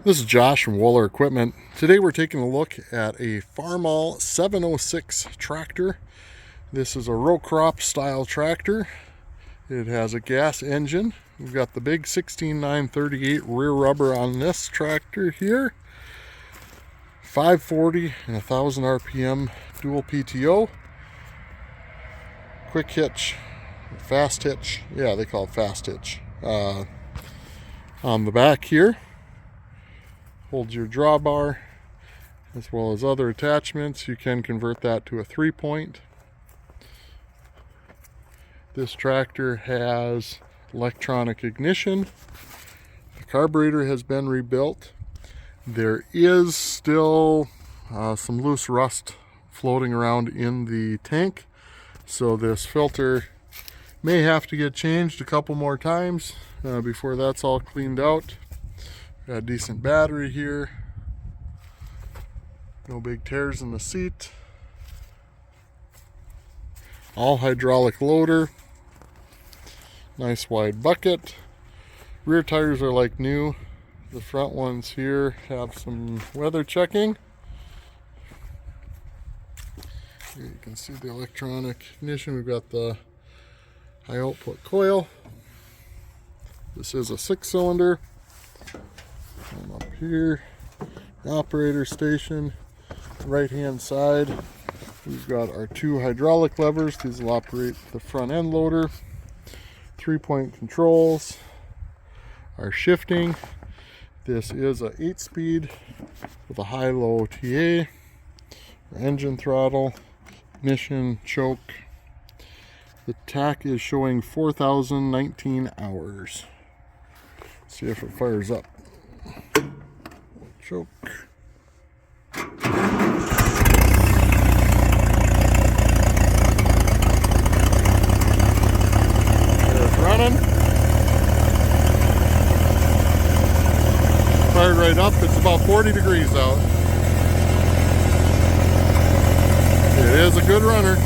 This is Josh from Wohler Equipment. Today we're taking a look at a Farmall 706 tractor. This is a row crop style tractor. It has a gas engine. We've got the big 16938 rear rubber on this tractor here. 540 and 1000 RPM dual PTO. Quick hitch, fast hitch. Yeah, they call it fast hitch. On the back here holds your drawbar as well as other attachments. You can convert that to a 3-point. This tractor has electronic ignition. The carburetor has been rebuilt. There is still some loose rust floating around in the tank, so this filter may have to get changed a couple more times before that's all cleaned out. Got a decent battery here. No big tears in the seat. All hydraulic loader. Nice wide bucket. Rear tires are like new. The front ones here have some weather checking. Here you can see the electronic ignition. We've got the high output coil. This is a 6-cylinder. And up here, operator station. Right hand side, we've got our 2 hydraulic levers. These will operate the front end loader. 3-point controls. Our shifting. This is a 8-speed with a high-low TA. Our engine throttle, ignition, choke. The tach is showing 4,019 hours. See if it fires up. Choke. It's running. Fired right up. It's about 40 degrees out. It is a good runner.